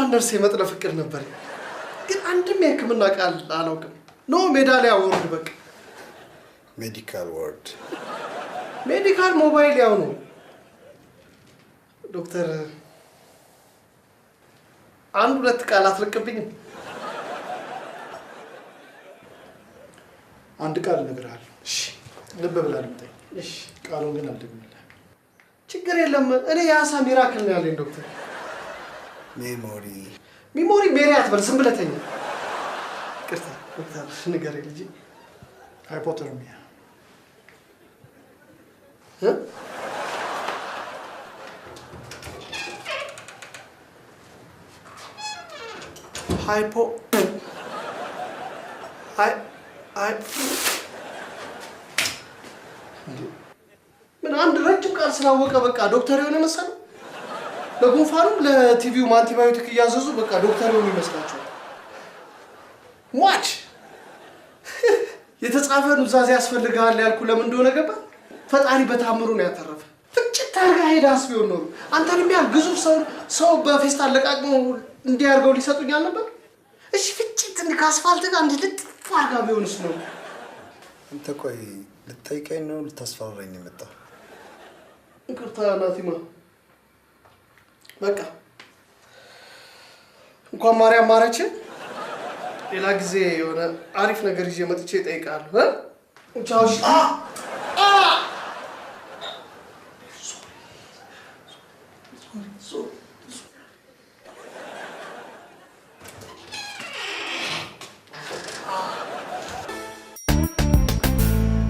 ጀነራል ነርስ የመጥነ ፍቅር ነበር ግን አንድም የህክምና ቃል አላውቅም ኖ ሜዳሊያ ወርድ በቃ ሜዲካል ወርድ ሜዲካል ሞባይል ያው ነው ዶክተር አንድ ሁለት ቃል አትለቅብኝም አንድ ቃል እነግርሃለሁ እሺ ልብ ብለህ አድምጠኝ እሺ ቃሉን ግን አልደግምልህም ችግር የለም እኔ የአሳ ሚራክል ነው ያለኝ ዶክተር ሚሞሪ ሜሪ አትበል ዝም ብለህ ተኛ ይቅርታ ዶክተር ንገረኝ ልጄ ሃይፖተርሚያ ሃይፖ ምን አንድ ረጅም ቃል ስላወቀ በቃ ዶክተር የሆነ መሰለው ለጉንፋኑም ለቲቪው አንቲባዮቲክ እያዘዙ በቃ ዶክተር የሆኑ ይመስላቸዋል ሟች የተጻፈ ኑዛዜ ያስፈልጋል ያልኩ ለምን እንደሆነ ገባ ፈጣሪ በታምሩ ነው ያተረፈ ፍጭት አርጋ ሄዳስ ቢሆን ነው አንተንም ያ ግዙፍ ሰው በፌስታል ለቃቅሞ እንዲያርገው ሊሰጡኛል ነበር እሺ ፍጭት እንደ ከአስፋልት ጋር እንድልጥፍ አርጋ ቢሆንስ ነው አንተ ቆይ ልትጠይቀኝ ነው ልታስፈራረኝ መጣ ይቅርታ ናቲማ በቃ እንኳን ማርያም ማረችን ሌላ ጊዜ የሆነ አሪፍ ነገር ይዤ መጥቼ እጠይቃለሁ ቻውሽ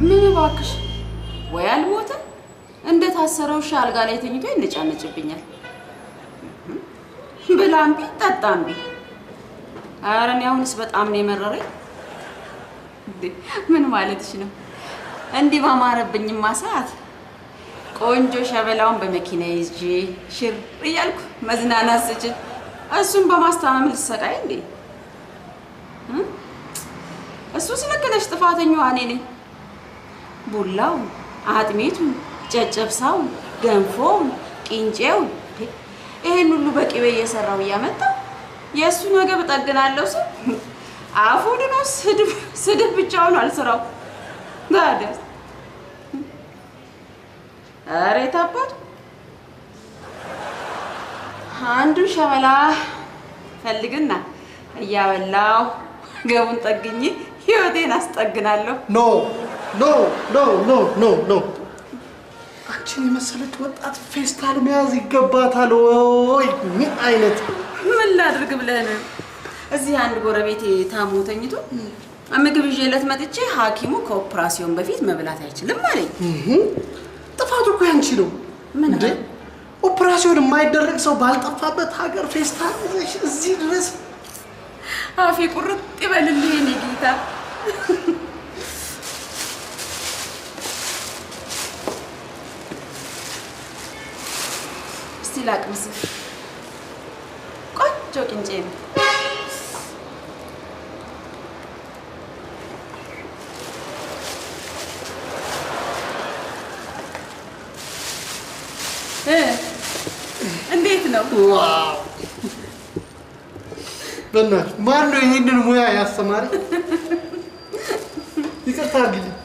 ምን እባክሽ ወይ አልሞተ እንደ ታሰረው አልጋ ላይ ተኝቶ ይነጫነጭብኛል ብላምቢ ጠጣምቢ አረን ያውንስ በጣም ነው የመረረኝ ምን ማለትሽ ነው እንዲህ ባማረብኝማ ሰዓት ቆንጆ ሸበላውን በመኪና ይዤ ሽር እያልኩ መዝናናት ስችል እሱን በማስታመም ልሰቃይ እንዴ እሱ ስለከነሽ ጥፋተኛዋ እኔ ነኝ ቡላው አጥሚቱ ጨጨብሳው ገንፎው ቂንጬው ይሄን ሁሉ በቂቤ እየሰራው እያመጣ የእሱ ነገር በጠግናለሁ ሰው አፉ ድኖ ስድብ ብቻውን አልሰራው ታዲያ ኧረ ታባድ አንዱ ሸበላ ፈልግና እያበላው ገቡን ጠግኝ ህይወቴን አስጠግናለሁ ኖ ኖ ኖ ኖ ኖ ኖ አንቺን የመሰለች ወጣት ፌስታል መያዝ ይገባታል ወይ ምን አይነት ምን ላድርግ ብለህ ነው እዚህ አንድ ጎረቤቴ ታሞ ተኝቶ ምግብ ይዤለት መጥቼ ሐኪሙ ከኦፕራሲዮን በፊት መብላት አይችልም አለኝ ጥፋቱ እኮ ያንቺ ነው ምን እንዴ ኦፕራሲዮን የማይደረግ ሰው ባልጠፋበት ሀገር ፌስታል እዚህ ድረስ አፌ ቁርጥ ይበልልኝ እኔ ጌታ እስቲ ላቅምስ ቆንጆ ቅንጬ ነው እንዴት ነው ዋው በእናት ማን ነው ይሄንን ሙያ ያስተማሪ ይቅርታ አድርግልኝ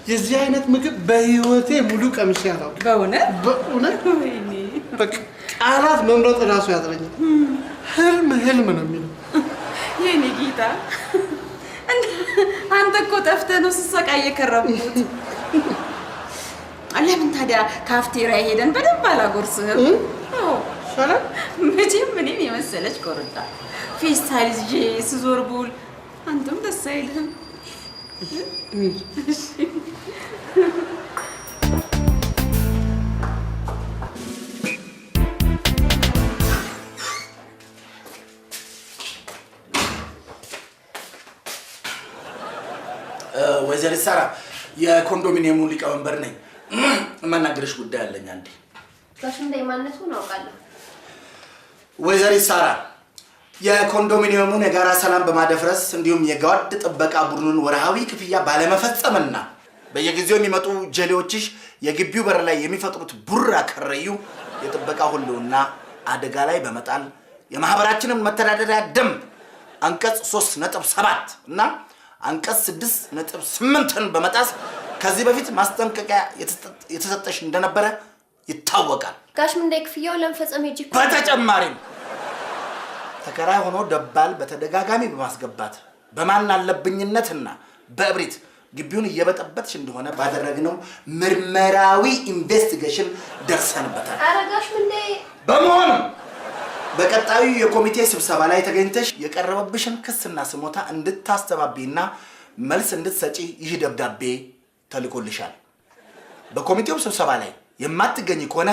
የዚህ አይነት ምግብ በህይወቴ ሙሉ ቀምሼ አላውቅም በእውነት በቃ ቃላት መምረጥ እራሱ ያጥረኛል ህልም ነው የሚለው የኔ ጌታ አንተ እኮ ጠፍተህ ነው ስሰቃይ የከረምኩት ለምን ታዲያ ካፍቴሪያ ሄደን በደንብ አላጎርስህም ሰላም መቼም እኔን የመሰለች ቆርጣ ፌስታል ይዤ ስዞር ብውል አንተም ደስ አይልህም ወይዘሪት ሳራ የኮንዶሚኒየሙ ሊቀመንበር ነኝ የማናገርሽ ጉዳይ አለኝ አንዴ ጋሽ እንደማነቱን አውቃለሁ ወይዘሪት ሳራ የኮንዶሚኒየሙን የጋራ ሰላም በማደፍረስ እንዲሁም የጓድ ጥበቃ ቡድኑን ወርሃዊ ክፍያ ባለመፈጸምና በየጊዜው የሚመጡ ጀሌዎችሽ የግቢው በር ላይ የሚፈጥሩት ቡራ ከረዩ የጥበቃ ሁሉና አደጋ ላይ በመጣል የማህበራችንን መተዳደሪያ ደንብ አንቀጽ 3.7 እና አንቀጽ 6.8ን በመጣስ ከዚህ በፊት ማስጠንቀቂያ የተሰጠሽ እንደነበረ ይታወቃል። ጋሽ ምንዳይ ክፍያውን ለመፈጸም ሄጂ በተጨማሪም ተከራይ ሆኖ ደባል በተደጋጋሚ በማስገባት በማን አለብኝነትና በእብሪት ግቢውን እየበጠበጥሽ እንደሆነ ባደረግነው ምርመራዊ ኢንቨስቲጌሽን ደርሰንበታል። ኧረ ጋሽ ምንዳይ በመሆኑ በቀጣዩ የኮሚቴ ስብሰባ ላይ ተገኝተሽ የቀረበብሽን ክስና ስሞታ እንድታስተባቢና መልስ እንድትሰጪ ይህ ደብዳቤ ተልኮልሻል። በኮሚቴው ስብሰባ ላይ የማትገኝ ከሆነ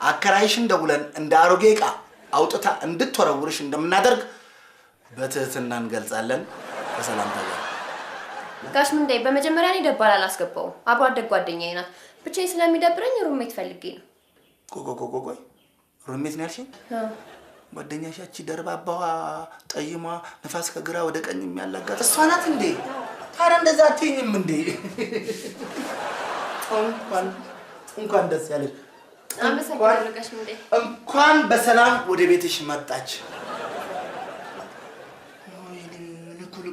አከራይሽን ደውለን እንደ አሮጌ ዕቃ አውጥታ እንድትወረውርሽ እንደምናደርግ በትህትና እንገልጻለን። በሰላም ታገኝ። ጋሽ ምንዳይ በመጀመሪያ እኔ ደባል አላስገባውም። አብሮ አደግ ጓደኛዬ ናት። ብቻዬን ስለሚደብረኝ ሩሜት ፈልጌ ነው። ቆይ ሩሜት ነው ያልሽኝ? ጓደኛሽ ያቺ ደርባባዋ ጠይሟ ነፋስ ከግራ ወደ ቀኝ የሚያላጋት እሷ ናት እንዴ? ታዲያ እንደዛ አትይኝም እንዴ? እንኳን ደስ ያለሽ። አመሰግናለሁ ጋሽ ምንዳይ። እንኳን በሰላም ወደ ቤትሽ መጣች።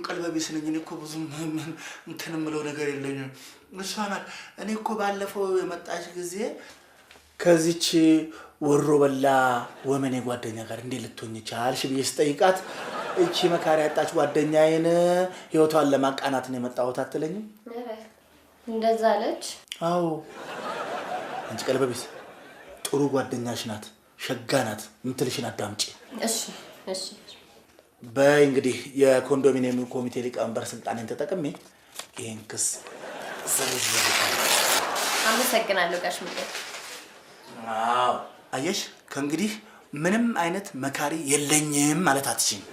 ቀልበቤ ስለኝ እኔ እኮ ብዙም እንትን የምለው ነገር የለኝም። እሷ ናት። እኔ እኮ ባለፈው የመጣች ጊዜ ከዚች ወሮ በላ ወመኔ ጓደኛ ጋር እንዴት ልትሆኝ ቻልሽ ብዬ ስጠይቃት እቺ መካሪ ያጣች ጓደኛዬን ህይወቷን ለማቃናት ነው የመጣሁት አትለኝም? እንደዛ አለች? አዎ። አንቺ ቀልበቤስ ጥሩ ጓደኛሽ ናት፣ ሸጋ ናት። የምትልሽን አዳምጪ። እሺ። በይ እንግዲህ የኮንዶሚኒየም ኮሚቴ ሊቀመንበር ስልጣኔን ተጠቅሜ ይሄን ክስ ዘርዝሬታለሁ። አመሰግናለሁ ጋሽ ምንዳይ። አዎ አየሽ፣ ከእንግዲህ ምንም አይነት መካሪ የለኝም ማለት አትችይም።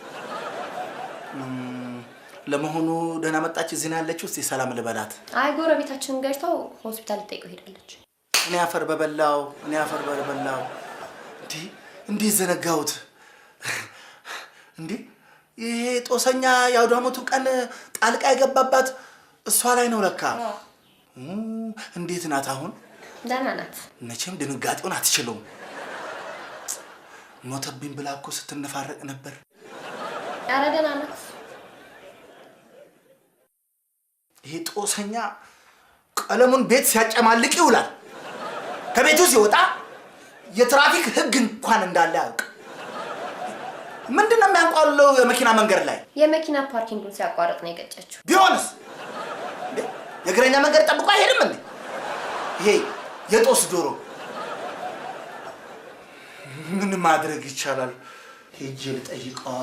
ለመሆኑ ደህና መጣች? እዚህ ነው ያለችው? እስቲ ሰላም ልበላት። አይ ጎረቤታችንን ገጭተው ሆስፒታል ልጠይቀው ሄዳለች። እኔ አፈር በበላው እንዲህ ዘነጋሁት እንዴ! ይሄ ጦሰኛ የአውዳመቱ ቀን ጣልቃ የገባባት እሷ ላይ ነው ለካ። እንዴት ናት አሁን? ደህና ናት። መቼም ድንጋጤውን አትችለውም። ሞተብኝ ብላ እኮ ስትነፋረቅ ነበር። ኧረ ደህና ናት። ይሄ ጦሰኛ ቀለሙን ቤት ሲያጨማልቅ ይውላል። ከቤቱ ሲወጣ የትራፊክ ሕግ እንኳን እንዳለ ያውቅ። ምንድነው የሚያንቋለው? የመኪና መንገድ ላይ የመኪና ፓርኪንጉን ሲያቋርጥ ነው የገጨችው። ቢሆንስ የእግረኛ መንገድ ጠብቆ አይሄድም እንዴ? ይሄ የጦስ ዶሮ ምን ማድረግ ይቻላል? ሄጄ ልጠይቀው።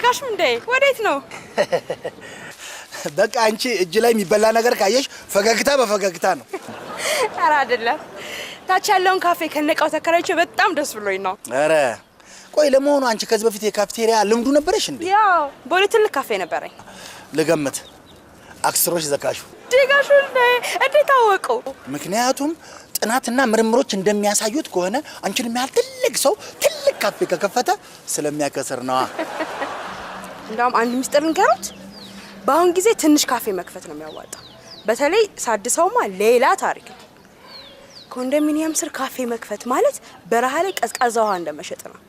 ጋሽ ምንዳይ ወዴት ነው? በቃ አንቺ እጅ ላይ የሚበላ ነገር ካየሽ ፈገግታ በፈገግታ ነው። ኧረ አይደለም፣ ታች ያለውን ካፌ ከነቃው ተከራይቼ በጣም ደስ ብሎኝ ነው። ኧረ ቆይ ለመሆኑ አንቺ ከዚህ በፊት የካፍቴሪያ ልምዱ ነበረሽ እንዴ? ያው ቦሌ ትልቅ ካፌ ነበረኝ። ልገምት አክስሮች ዘካሹ ዲጋሹ እንዴት ታወቀው? ምክንያቱም ጥናትና ምርምሮች እንደሚያሳዩት ከሆነ አንቺን የሚያህል ትልቅ ሰው ትልቅ ካፌ ከከፈተ ስለሚያከስር ነዋ። እንደውም አንድ ሚስጥር ልንገሩት፣ በአሁን ጊዜ ትንሽ ካፌ መክፈት ነው የሚያዋጣው። በተለይ ሳድሰውማ ሌላ ታሪክ ነው። ኮንዶሚኒየም ስር ካፌ መክፈት ማለት በረሃ ላይ ቀዝቃዛ ውሃ እንደመሸጥ ነው።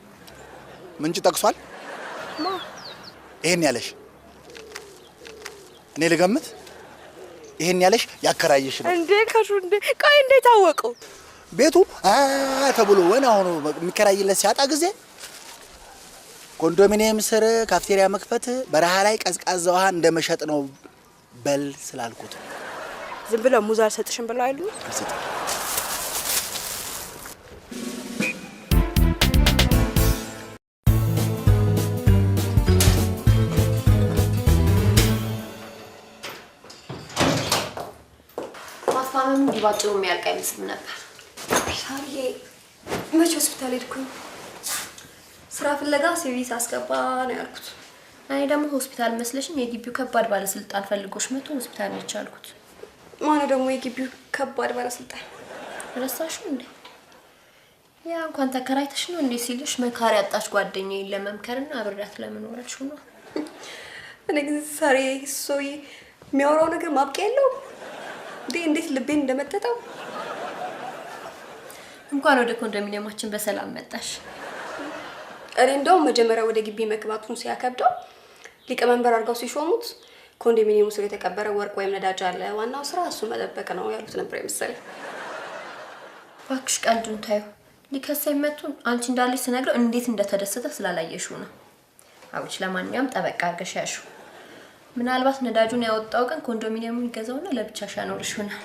ምንጭ ጠቅሷል? ይሄን ያለሽ እኔ ልገምት፣ ይሄን ያለሽ ያከራየሽ ነው እንዴ? ከሹ እንዴ? ቆይ እንዴት ታወቀው? ቤቱ ተብሎ ወና ሆኖ የሚከራይለት ሲያጣ ጊዜ ኮንዶሚኒየም ስር ካፍቴሪያ መክፈት በረሃ ላይ ቀዝቃዛ ውሃ እንደመሸጥ ነው በል ስላልኩት። ዝም ብለው ሙዝ አልሰጥሽም ብለው አይሉ? ማስታመም እንዲባጭሩ የሚያልቅ አይመስልም ነበር። ሻርዬ መቼ ሆስፒታል ሄድኩኝ? ስራ ፍለጋ ሲቪስ አስገባ ነው ያልኩት። እኔ ደግሞ ሆስፒታል መስለሽኝ የግቢው ከባድ ባለስልጣን ፈልጎሽ መጥቶ ሆስፒታል ነው የቻልኩት። ማነው ደግሞ የግቢው ከባድ ባለስልጣን? ረሳሽው እንዴ? ያ እንኳን ተከራይተሽ ነው እንዴ ሲልሽ መካሪ አጣሽ ጓደኛዬን ለመምከርና አብሬያት ለመኖራችሁ ነው። እኔ ግን ሳሪ ሶይ የሚያወራው ነገር ማብቂያ የለውም። እንዴት ልቤን እንደመጠጠው። እንኳን ወደ ኮንዶሚኒየማችን በሰላም መጣሽ። እኔ እንደውም መጀመሪያ ወደ ግቢ መግባቱን ሲያከብደው ሊቀመንበር አድርገው ሲሾሙት ኮንዶሚኒየሙ ስር የተቀበረ ወርቅ ወይም ነዳጅ አለ፣ ዋናው ስራ እሱ መጠበቅ ነው ያሉት ነበር የመሰለኝ። እባክሽ ቀልዱን ታዩ። ሊከሳኝ መጡን አንቺ እንዳለሽ ስነግረው እንዴት እንደተደሰተ ስላላየሽው ነው። አውጭ ለማንኛውም ጠበቅ አድርገሽ ያሽው። ምናልባት ነዳጁን ያወጣው ቀን ኮንዶሚኒየሙን ይገዛውና ለብቻሽ ያኖርሽ ይሆናል።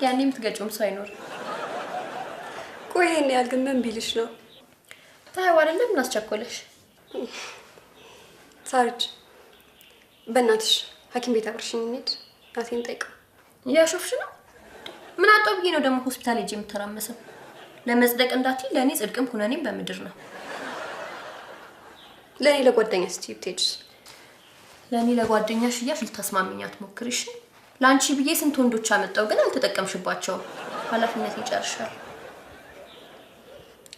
ያኔ የምትገጪውም ሰው አይኖር። ቆይ ይሄን ያህል ግን ምን ቢልሽ ነው? ታዩ አይደለም ምን አስቸኮለሽ? ሳርጅ በእናትሽ ሐኪም ቤት አብርሽኝ እንሂድ። እናቴን ጠይቀው። ያሾፍሽ ነው? ምን አጣው ብዬ ነው ደግሞ ሆስፒታል ሄጄ የምተራመሰው? ለመጽደቅ እንዳትይ ለኔ ጽድቅም ኩነኔም በምድር ነው። ለኔ ለጓደኛ ስቲቭ ቴጅ ለኔ ለጓደኛሽ እያልሽ ልታስማምኛት ሞክሪሽ። ላንቺ ብዬ ስንት ወንዶች አመጣው ግን አልተጠቀምሽባቸውም። ኃላፊነት ይጨርሻል።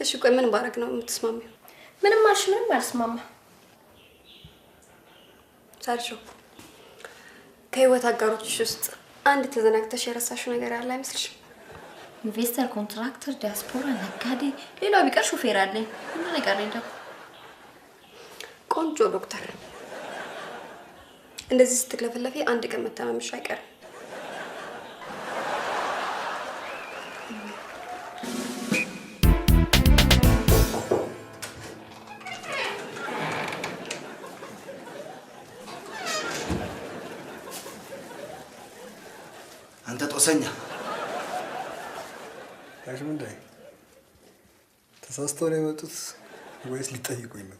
እሺ ቆይ ምን ባረግ ነው የምትስማሚው? ምንም አልሽ ምንም አልስማማ። ሳርጆ ከህይወት አጋሮችሽ ውስጥ አንድ ተዘናግተሽ የረሳሽው ነገር አለ አይመስልሽም? ኢንቨስተር፣ ኮንትራክተር፣ ዲያስፖራ፣ ነጋዴ፣ ሌላው ቢቀር ሹፌር አለኝ። ምን ነገር እንደው ቆንጆ ዶክተር። እንደዚህ ስትክለፈለፊ አንድ ቀን መታመምሽ አይቀርም። አንተ ጦሰኛ ጋሽምንዳይ ተሳስተው ነው የመጡት ወይስ ሊጠይቁኝ ነው?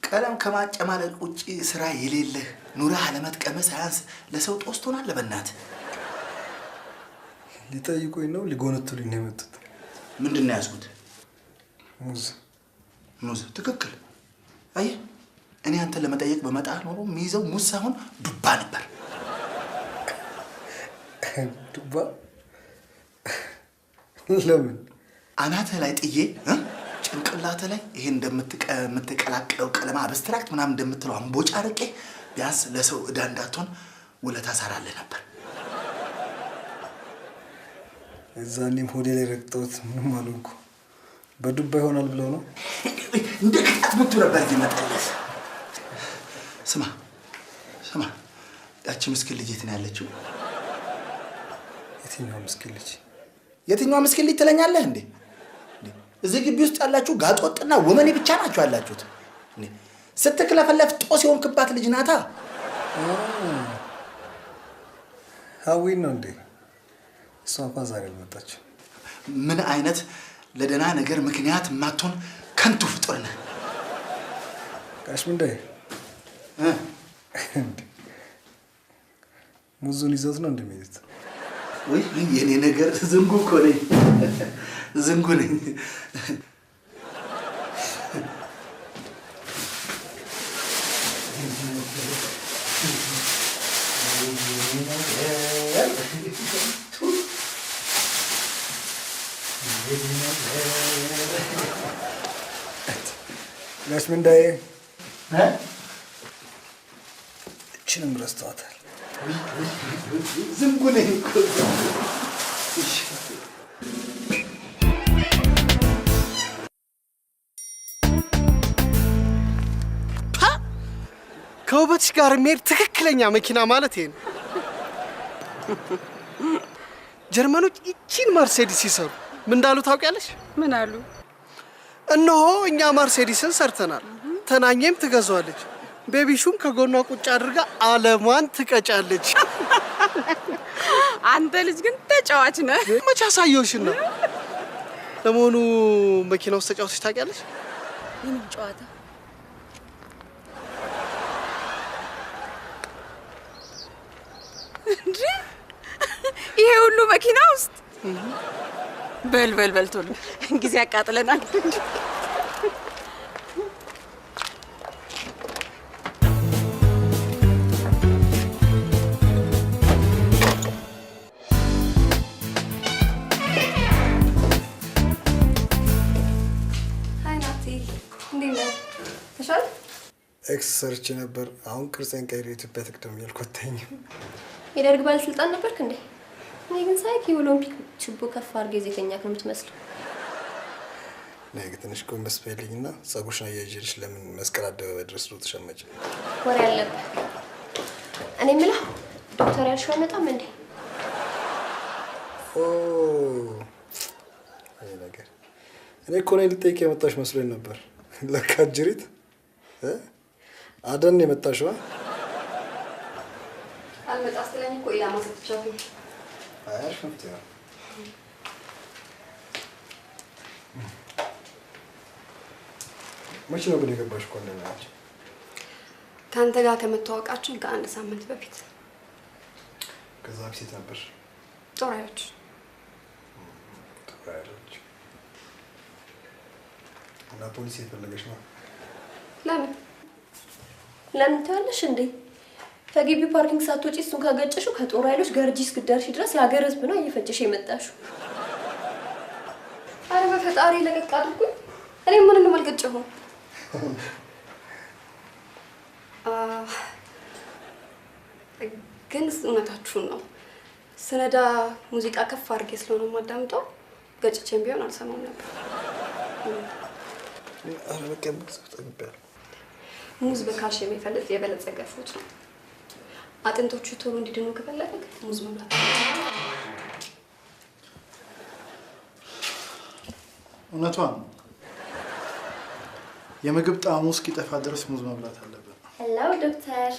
ቀለም ከማጨማለቅ ውጪ ስራ የሌለህ ኑረህ አለመጥቀም ሳያንስ ለሰው ጦስ ትሆናለህ። በእናትህ ሊጠይቁኝ ነው ሊጎነቱልኝ ነው የመጡት? ምንድን ነው ያዝኩት? ሙዝ። ትክክል። አየህ እኔ አንተን ለመጠየቅ በመጣ ኖሮ የሚይዘው ሙዝ ሳይሆን ዱባ ነበር። ዱባ? ለምን? አናትህ ላይ ጥዬ ጭንቅላትህ ላይ ይሄን እንደምትቀላቅለው ቀለማ አብስትራክት ምናምን እንደምትለው አምቦጫ አርቄ ቢያንስ ለሰው እዳ እንዳትሆን ውለታ ሰራልህ ነበር። እዛኔም ሆዴ ላይ ረግጠውት ምንም አልሆንኩ። በዱባ ይሆናል ብለው ነው እንደ ቅጣት መጥቶ ነበር ይመጣልህ። ስማ ያቺ ምስኪን ልጅ የት ነው ያለችው? የትኛው ምስኪን ልጅ? የትኛው ምስኪን ልጅ ትለኛለህ እንዴ? እዚህ ግቢ ውስጥ ያላችሁ ጋጦጥና ወመኔ ብቻ ናችሁ ያላችሁት። ስትክለፈለፍ ጦስ የሆንክባት ልጅ ናታ። ሀዊን ነው እንዴ? እሷ እንኳን ዛሬ አልመጣችም። ምን አይነት ለደህና ነገር ምክንያት ማትሆን ከንቱ ፍጡር ነህ። ጋሽምንዳይ ሙዙን ይዘውት ነው እንደሚሄዱት? ወይ የኔ ነገር ዝንጉ እኮ ነኝ። ዝንጉ ነኝ። ጋሽምንዳይ እችንም ረስተዋታል። ዝንጉ ነኝ እኮ። ከውበትሽ ጋር የሚሄድ ትክክለኛ መኪና ማለት ይሄ ነው። ጀርመኖች ይቺን መርሴዲስ ሲሰሩ ምን እንዳሉ ታውቂያለሽ? ምን አሉ? እነሆ እኛ መርሴዲስን ሰርተናል፣ ተናኘም ትገዛዋለች፣ ቤቢሹን ከጎኗ ቁጭ አድርጋ አለሟን ትቀጫለች። አንተ ልጅ ግን ተጫዋች ነህ። መቼ አሳየሁሽን ነው? ለመሆኑ መኪና ውስጥ ተጫውተሽ ታውቂያለሽ? ምን ጨዋታ? እንዴ ይሄ ሁሉ መኪና ውስጥ? በል ቶሎ ጊዜ ያቃጥለናል። ኤክስ ሰርች ነበር። አሁን ቅርጼን ቀይሬ ኢትዮጵያ ትቅደም እያልኩኝ። የደርግ ባለስልጣን ነበርክ እንዴ? እኔ ግን ሳይክ የኦሎምፒክ ችቦ ከፍ አድርገህ ዜተኛ ነው የምትመስለው። ነገ ትንሽ ጎንበስ በይልኝና ጸጉርሽን አያይዤልሽ ለምን መስቀል አደባባይ ድረስ ነው ተሸመጭ? ወሬ አለብህ። እኔ የምልህ ዶክተር ያልሽው አይመጣም እንዴ? አይ ነገር እኔ እኮ ነኝ ልጠይቅ የመጣሽ መስሎኝ ነበር። ለካ ጅሪት አደን የመጣሽው? አልመጣ ስለኝ እኮ ኢላማ ሰጥቻለሁ። አያሽ ፈንተያ መቼ ነው ግን የገባሽ? እኮ እንደናችሁ ከአንተ ጋር ከመተዋወቃችን ከአንድ ሳምንት በፊት። ከዛ በፊት ነበር ጦራዮች እና ፖሊስ የፈለገሽ ነው? ለምን ትያለሽ እንዴ? ከግቢ ፓርኪንግ ሳትወጪ እሱን ካገጨሽው ከጦር ኃይሎች ገርጂ እስክትደርሺ ድረስ የሀገር ህዝብ ነው እየፈጀሽ የመጣሽው። አረ በፈጣሪ ለቀቅ አድርጉኝ። እኔ ምንም አልገጨሁም። ግን እውነታችሁን ነው። ስነዳ ሙዚቃ ከፍ አድርጌ ስለሆነ የማዳምጠው ገጭቼም ቢሆን አልሰማም ነበር። አረ በቃ ተቀበል። ሙዝ በካልሽየም የሚፈልግ የበለጸገ ፍሩት ነው። አጥንቶቹ ቶሎ እንዲድኑ ከፈለግ ሙዝ መብላት። እውነቷን ነው። የምግብ ጣዕሙ እስኪጠፋ ድረስ ሙዝ መብላት አለብን። ሄሎ ዶክተር።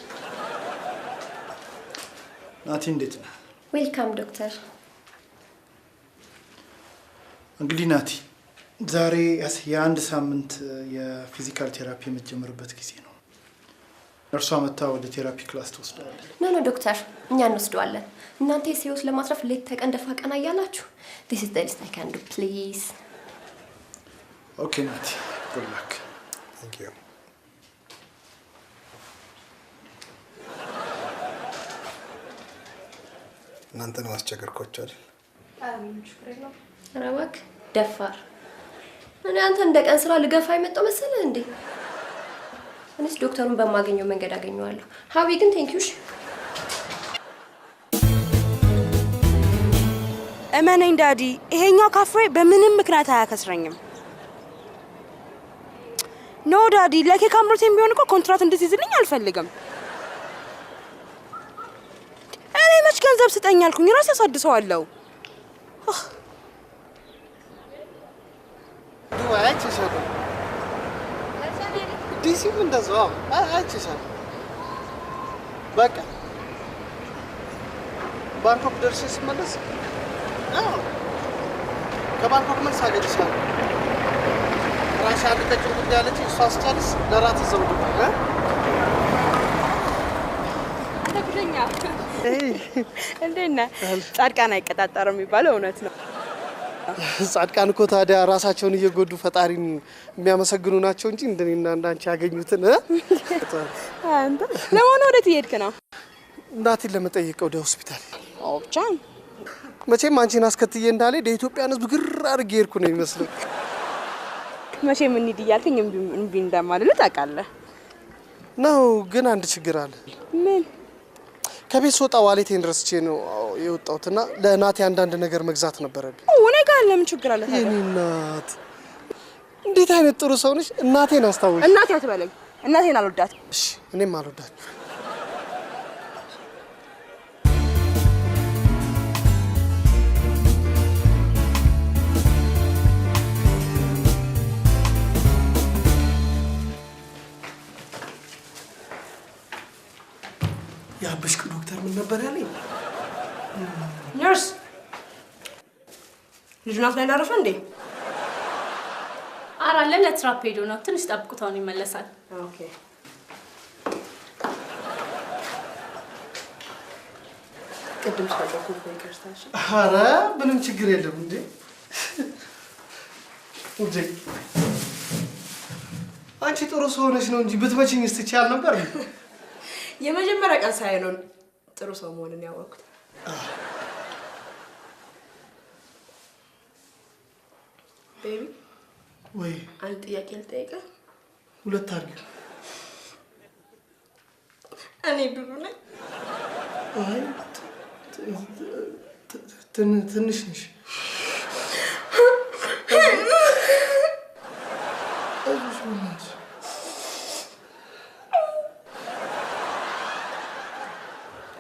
ናቲ እንዴት ነህ? ዌልካም ዶክተር። እንግዲህ ናቲ ዛሬ የአንድ ሳምንት የፊዚካል ቴራፒ የምትጀምርበት ጊዜ ነው። እርሷ መታ ወደ ቴራፒ ክላስ ትወስዳለች። ኖ ዶክተር፣ እኛ እንወስደዋለን። እናንተ የህይወት ለማትረፍ ሌት ተቀን ደፋ ቀና እያላችሁ this is the least I can do please። ኦኬ ናቲ ጉድ ላክ። ታንክ ዩ። እናንተን ማስቸገርኳችሁ አይደል? ኧረ እባክህ ደፋር። እኔ አንተ እንደ ቀን ስራ ልገፋ የመጣው መሰለህ እንዴ? እኔስ ዶክተሩን በማገኘው መንገድ አገኘዋለሁ። ሀዊ ግን ቴንኪዩሽ። እመነኝ ዳዲ፣ ይሄኛው ካፌ በምንም ምክንያት አያከስረኝም። ኖ ዳዲ፣ ለኬክ አምሮቴም ቢሆን እኮ ኮንትራት እንድትይዝልኝ አልፈልግም። እኔ መች ገንዘብ ስጠኝ አልኩኝ፣ ራሴ አሳድሰዋለሁ። ዱባይ አይቼሻለሁ። ዲሲም እንደዛው አይቼሻለሁ። በቃ ባንኮክ ደርሼ ስመለስ ከባንኮክ መልስ አገኝሻለሁ። ራሻ ልቀጭን ጉዳይ አለች። እሷ ስጨርስ ለራት እዛው ዱባይ ተጉደኛ እንዴት ነህ? ጻድቃን አይቀጣጠርም የሚባለው እውነት ነው። ጻድቃን እኮ ታዲያ ራሳቸውን እየጎዱ ፈጣሪን የሚያመሰግኑ ናቸው እንጂ እንደኔና እንዳንቺ ያገኙትን አንተ ለምን ወዴት እየሄድክ ነው? እናቴን ለመጠየቅ ወደ ሆስፒታል። ብቻ መቼም አንቺን አስከትዬ እንዳልሄድ የኢትዮጵያን ሕዝብ ግር አድርጌ ሄድኩ ነው የሚመስለው። መቼም እንሂድ እያልከኝ እምቢ እንደማልል ታውቃለህ ነው። ግን አንድ ችግር አለ። ምን? ከቤት ስወጣ ዋሌቴን ረስቼ ነው የወጣሁትና ለናቴ አንዳንድ ነገር መግዛት ነበረብኝ። እኔ ጋር ለምን ችግር አለ ታዲያ? የኔ እናት እንዴት አይነት ጥሩ ሰው ነሽ! እናቴን አስታውሽ። እናቴ አትበለኝ። እናቴን አልወዳትም። እሺ እኔም አልወዳትም። ያበሽኩ ዶክተር ምን ነበር ያለኝ? ነርስ ልጁ ናት ላይ ላረፈ እንዴ? አራለ ለትራፕ ሄዶ ነው። ትንሽ ጠብቁት፣ አሁን ይመለሳል። ኦኬ። ቅድም ስለደኩ በይቀርታሽ። ኧረ ምንም ችግር የለም እንዴ እንዴ አንቺ ጥሩ ሰው ነሽ ነው እንጂ ብትመችኝ ስትቻል ነበር። የመጀመሪያ ቀን ሳይሆን ጥሩ ሰው መሆንን ያወቅኩት። ቤቢ ወይ አንድ ጥያቄ ልጠይቅህ። ሁለት አድርጊ። እኔ ብዙ ነኝ። አይ ትንሽ ነሽ።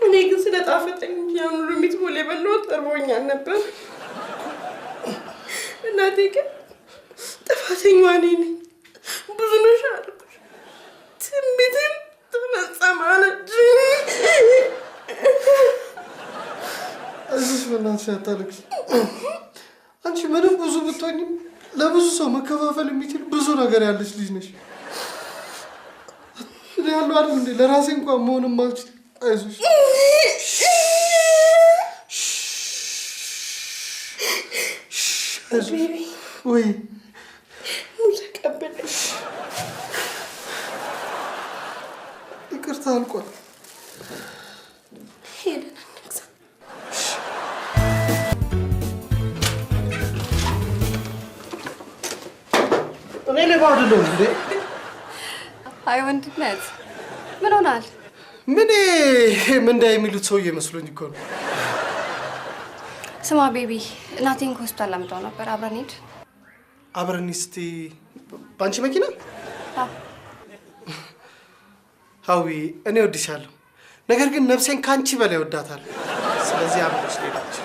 እኔ ግን ስለጣፈጠኝ ያን ሁሉ ሚትቦል የበላሁት ጠርቦኛል ነበር። እናቴ ግን ጥፋተኛዋ እኔ ነኝ። ብዙ ነሽ አልኩሽ። ትንቢትም ተፈጸመ አለች። አይዞሽ በእናትሽ አታልቅሽ። አንቺ ምንም ብዙ ብትሆኝም ለብዙ ሰው መከፋፈል የሚችል ብዙ ነገር ያለች ልጅ ነሽ። እኔ ያለው አይደል እንዴ ለራሴ እንኳን መሆንም አልችል። አይዞሽ ወይ ተቀበለሽ። ይቅርታ አልቋል። ሄደን እንግዛ። እኔ ሌባ አይደለሁም እንዴ? አይ ወንድነት ምን ሆናል? ምን ምንዳ የሚሉት ሰውዬ መስሎኝ እኮ ነው። ስማ ቤቢ፣ እናቴን ከሆስፒታል ላምጣው ነበር። አብረን ሂድ። አብረን እስቲ። በአንቺ መኪና? አዎ። ሀዊ እኔ ወድሻለሁ፣ ነገር ግን ነፍሴን ከአንቺ በላይ ወዳታለሁ። ስለዚህ አብረሽ ሄዳች።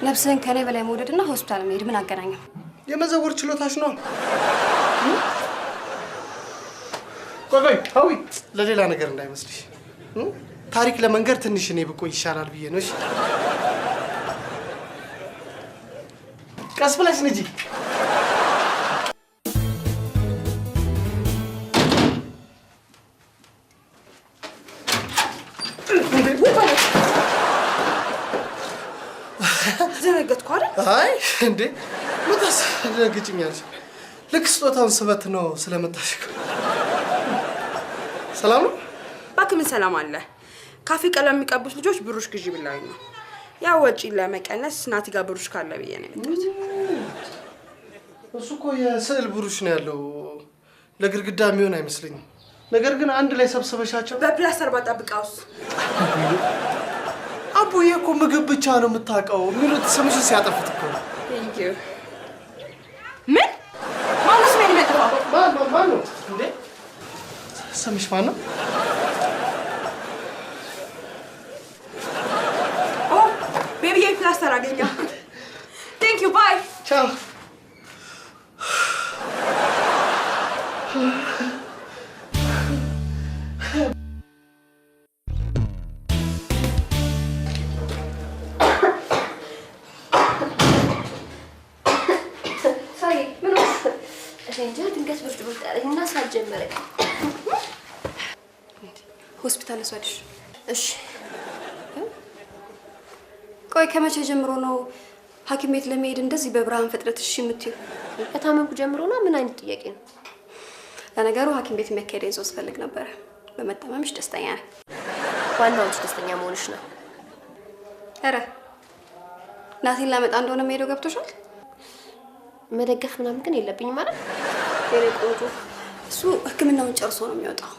ነፍስህን ከኔ በላይ መውደድና ሆስፒታል መሄድ ምን አገናኘው? የመዘወር ችሎታሽ ነው። ቆይ ሀዊ፣ ለሌላ ነገር እንዳይመስልሽ። ታሪክ ለመንገር ትንሽ እኔ ብቆይ ይሻላል ብዬ ነው። እሺ ቀስ ብለሽ ንጂ። ዘነገጥኩ አይደል? አይ እንዴ መጣስ ደግጭኛለሽ። ልክ ስጦታውን ስበት ነው ስለመጣሽ። ሰላም ነው? እባክህ ምን ሰላም አለ? ካፌ ቀለም የሚቀቡት ልጆች ብሩሽ ግዢ ብላኝ ነው። ያው ወጪ ለመቀነስ ናቲ ጋር ብሩሽ ካለ ብዬ ነው የመጣሁት። እሱ እኮ የስዕል ብሩሽ ነው ያለው፣ ለግድግዳ የሚሆን አይመስለኝም። ነገር ግን አንድ ላይ ሰብስበሻቸው በፕላስተር ባጣብቃውስ። አቡዬ እኮ ምግብ ብቻ ነው የምታውቀው የሚሉት ስምሽን ሲያጠፉት እኮ ነው። ቴንክ ዩ። ምን ማነው ምን ይመጣው? ማን ነው እንዴ? ስምሽ ማን ነው? ኦ ቤቢ ፕላስተር አገኘሁ። ቴንክ ዩ ባይ። ቻው። ሆስፒታል ወሰድሽ? እሺ። ቆይ ከመቼ ጀምሮ ነው ሐኪም ቤት ለመሄድ እንደዚህ በብርሃን ፍጥነት እሺ የምትይው? ከታመምኩ ጀምሮ ነው። ምን አይነት ጥያቄ ነው? ለነገሩ ሐኪም ቤት የሚያካሄደኝ ሰው ስፈልግ ነበረ። በመታመምሽ ደስተኛ ነኝ። ዋናው አንቺ ደስተኛ መሆንሽ ነው። ኧረ ናቴን ላመጣ እንደሆነ የምሄደው ገብቶሻል? መደገፍ ምናምን ግን የለብኝም ማለት የኔ ቆንጆ። እሱ ሕክምናውን ጨርሶ ነው የሚወጣው።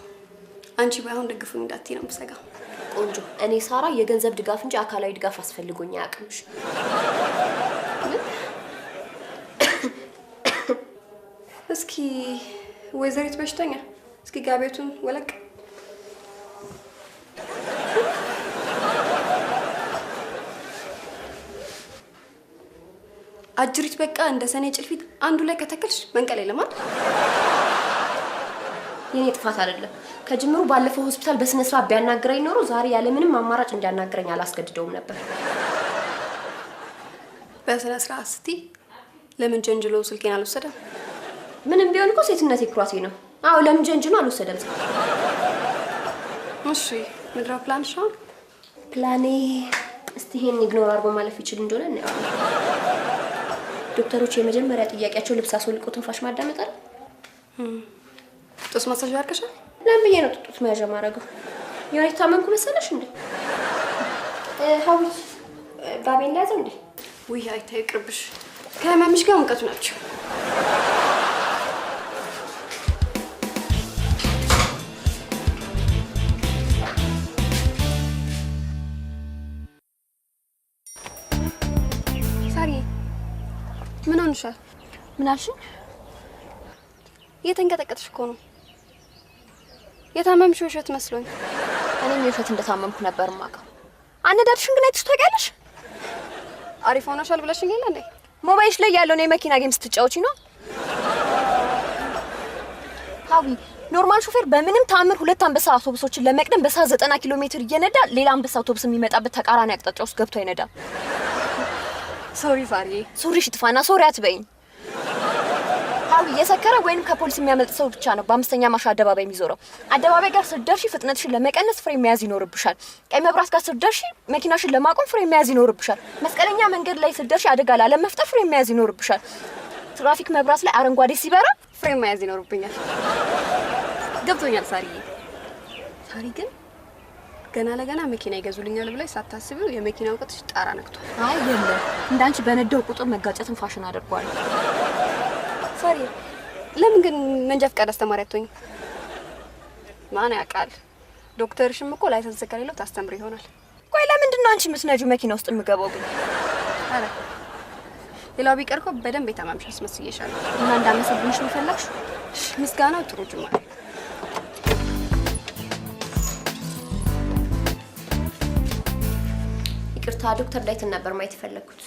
አንቺ ባይሆን ደግፉኝ እንዳትዪ ነው የምሰጋው። ቆንጆ፣ እኔ ሳራ የገንዘብ ድጋፍ እንጂ አካላዊ ድጋፍ አስፈልጎኝ አያውቅምሽ። እስኪ ወይዘሪት በሽተኛ፣ እስኪ ጋቤቱን ወለቅ። አጅሪት በቃ እንደ ሰኔ ጭልፊት አንዱ ላይ ከተከልሽ መንቀል የለም አይደል? የኔ ጥፋት አይደለም። ከጅምሩ ባለፈው ሆስፒታል በስነ ስርዓት ቢያናግረኝ ኖሮ ዛሬ ያለ ምንም አማራጭ እንዲያናግረኝ አላስገድደውም ነበር። በስነ ስርዓት ስትይ ለምን ጀንጅሎ ስልኬን አልወሰደም? ምንም ቢሆን እኮ ሴትነቴ ኩራቴ ነው። አዎ ለምን ጀንጅሎ አልወሰደም? እሺ ምድራው ፕላን ሻው ፕላኔ እስቲ ይሄን ኢግኖር አድርጎ ማለፍ ይችል እንደሆነ እናያለን። ዶክተሮች የመጀመሪያ ጥያቄያቸው ልብስ አስወልቆ ትንፋሽ ማዳመጥ አይደል? ጡት ማሳጅ አድርገሻል? ለምን ብዬ ነው ጡት መያዣ ማድረገው? የሆነ ታመምኩ መሰለሽ እንዴ? ሀዊት ጋቤን ላያዘው እንዴ? ውይ አይታይ ይቅርብሽ። ከህመምሽ ጋር ሙቀቱ ናቸው። ሆንሻል? ምን አልሽኝ? እየተንቀጠቀጥሽ እኮ ነው። የታመምሽ ውሸት መስሎኝ። እኔም የውሸት እንደታመምኩ ነበር የማውቀው። አነዳድሽን ግን አይተሽ ታውቂያለሽ? አሪፍ ሆነሻል ብለሽኝ የለ እንዴ? ሞባይልሽ ላይ ያለው ነው የመኪና ጌም ስትጫወቺ ነው። ሀዊ ኖርማል ሾፌር በምንም ታምር 2 አንበሳ አውቶቡሶችን ለመቅደም በሰዓት 90 ኪሎ ሜትር እየነዳ ሌላ አንበሳ አውቶቡስ የሚመጣበት ተቃራኒ አቅጣጫ ውስጥ ገብቶ አይነዳም። ሶሪ ፋሪ። ሶሪ ሽጥፋና ሶሪ አትበይኝ። ሀዊ የሰከረ ወይንም ከፖሊስ የሚያመልጥ ሰው ብቻ ነው በ5ኛ ማሻ አደባባይ የሚዞረው። አደባባይ ጋር ስትደርሺ ፍጥነትሽን ለመቀነስ ፍሬን መያዝ ይኖርብሻል። ቀይ መብራት ጋር ስትደርሺ መኪናሽን ለማቆም ፍሬን መያዝ ይኖርብሻል። መስቀለኛ መንገድ ላይ ስትደርሺ አደጋ ላለመፍጠር ፍሬን መያዝ ይኖርብሻል። ትራፊክ መብራት ላይ አረንጓዴ ሲበራ ፍሬን መያዝ ይኖርብኛል። ገብቶኛል ሳሪዬ። ሳሪ ግን ገና ለገና መኪና ይገዙልኛል ብለሽ ሳታስቢው የመኪና እውቀትሽ ጣራ ነክቷል። አይ የለም እንዳንቺ በነደው ቁጥር መጋጨትን ፋሽን አድርጓል። ሳሪ ለምን ግን መንጃ ፈቃድ አስተማሪ አትሆኝ? ማን ያውቃል? ዶክተርሽም እኮ ላይሰንስ ከሌለው ታስተምሪ ይሆናል። ቆይ ለምንድን ነው አንቺ የምትነጂው መኪና ውስጥ የምገባው ግን? አረ ሌላው ቢቀር እኮ በደንብ የታመምሽ አስመስዬሻለሁ። እና እንዳመሰግንሽ ነው የፈለግሽ? ምስጋናው ጥሩ ጅማሬ። ይቅርታ ዶክተር ዳዊትን ነበር ማየት የፈለግኩት።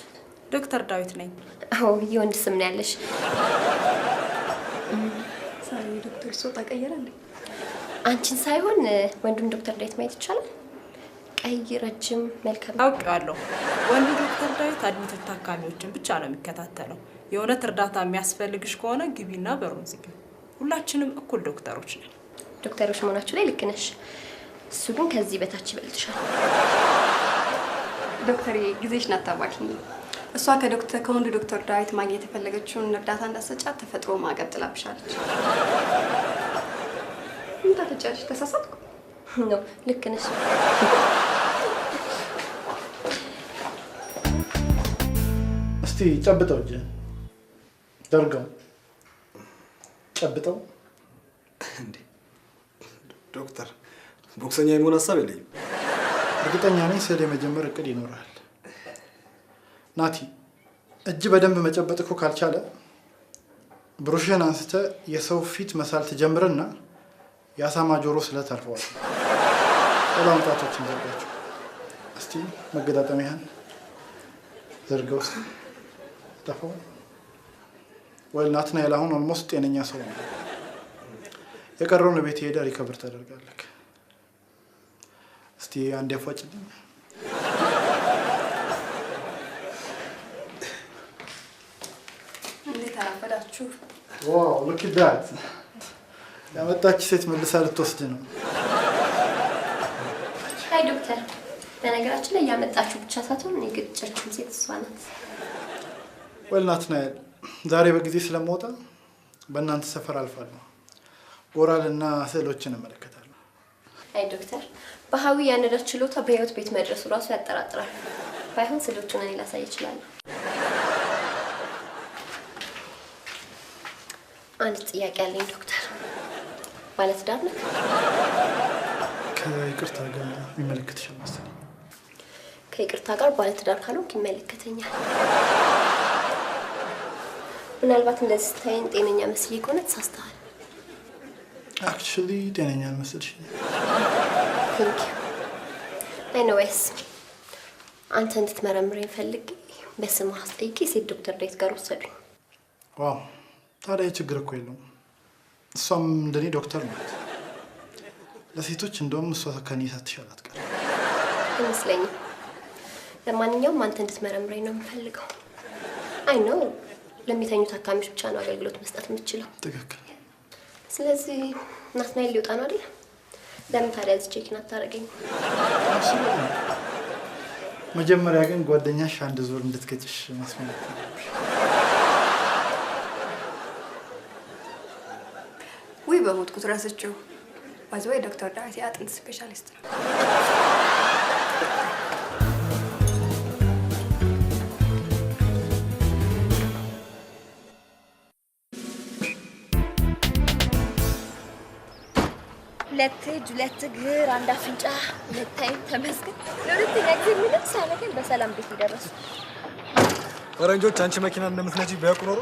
ዶክተር ዳዊት ነኝ። አዎ የወንድ ስም ነው ያለሽ። ሳሪ ዶክተር ሶ ተቀየረ እንዴ? አንቺን ሳይሆን ወንዱን ዶክተር ዳዊት ማየት ይቻላል? ቀይ ረጅም መልካም አውቄዋለሁ። ወንዱ ዶክተር ዳዊት አድሚት ታካሚዎችን ብቻ ነው የሚከታተለው። የእውነት እርዳታ የሚያስፈልግሽ ከሆነ ግቢና በሩን ዝጊ። ሁላችንም እኩል ዶክተሮች ነን። ዶክተሮች መሆናችሁ ላይ ልክ ነሽ። እሱ ግን ከዚህ በታች ይበልጥሻል። ዶክተር ጊዜሽን አታባክኝ። እሷ ከወንዱ ዶክተር ዳዊት ማግኘት የፈለገችውን እርዳታ እንዳሰጫት ተፈጥሮ ማዕቀብ ጥላብሻለች። ምን ታፈጫለሽ? ተሳሳትኩ ነው? ልክ ነሽ። እስቲ ጨብጠው እጅ ደርገው ጨብጠው። እንዴ ዶክተር ቦክሰኛ የመሆን ሀሳብ የለኝም። እርግጠኛ ነኝ ስዕል የመጀመር እቅድ ይኖራል። ናቲ እጅ በደንብ መጨበጥ እኮ ካልቻለ ብሩሽን አንስተ የሰው ፊት መሳል ትጀምርና የአሳማ ጆሮ ስለተርፈዋል። ሰላም ጣቶችን ዘርጋቸው። እስቲ መገጣጠሚያን ዘርገው። እስቲ ጠፋው ወይ? ናትናኤል አሁን ኦልሞስት ጤነኛ ሰው ነው። የቀረውን ቤት ሄዳ ሪከቨር ታደርጋለህ። እስቲ አንድ ያፏጭልኝ። እንዴት አረፈዳችሁ? ዋው ሉክ አት ዳት። ያመጣች ሴት መልሳ ልትወስድ ነው። አይ ዶክተር፣ በነገራችን ላይ ያመጣችሁ ብቻ ሳትሆን የገጨችም ሴት እሷ ናት። ወይ ናትናኤል፣ ዛሬ በጊዜ ስለምወጣ በእናንተ ሰፈር አልፋለሁ። ኦራልና ስዕሎችን እመለከታለሁ። አይ ዶክተር፣ በሀዊ ያነዳት ችሎታ በህይወት ቤት መድረሱ ራሱ ያጠራጥራል። ባይሆን ስዕሎቹን እኔ ላሳይ እችላለሁ። አንድ ጥያቄ አለኝ ዶክተር። ባለትዳር ነህ? ከይቅርታ ጋር የሚመለከትሻል መሰለኝ። ከይቅርታ ጋር ባለትዳር ካልሆንክ ይመለከተኛል። ምናልባት እንደዚህ ስታይን ጤነኛ መስዬ ከሆነ ተሳስተሃል። አክቹሊ ጤነኛ አልመሰልሽኝ። ቴንክ ዩ። ኤኒዌይስ አንተ እንድትመረምረኝ ፈልጌ በስምህ አስጠይቄ ሴት ዶክተር ዳዊት ጋር ወሰዱኝ። ዋው ታዲያ ችግር እኮ የለውም። እሷም እንደኔ ዶክተር ናት። ለሴቶች እንደውም እሷ ከኔ ሳትሻል አትቀርም አይመስለኝም። ለማንኛውም አንተ እንድትመረምረኝ ነው የምፈልገው። አይ ነው ለሚተኙ ታካሚዎች ብቻ ነው አገልግሎት መስጠት የምትችለው። ትክክል። ስለዚህ ናትናኤል ሊወጣ ነው አይደል? ለምን ታዲያ እዚህ ቼክን አታደርገኝም? መጀመሪያ ግን ጓደኛሽ አንድ ዙር እንድትገጭሽ ማስመለክ አለብሽ። ውይ በሞትኩት ረስቼው። ባይዘዌ ዶክተር ዳዊት የአጥንት ስፔሻሊስት ነው። ሁለት እጅ ሁለት እግር አንድ አፍንጫ ሁለት ዓይን ተመስገን። ለሁለተኛ ጊዜ ምንም ሳይነገር በሰላም ቤት ይደረሱ። ፈረንጆች አንቺ መኪና እንደምትነጂ ቢያውቁ ኖሮ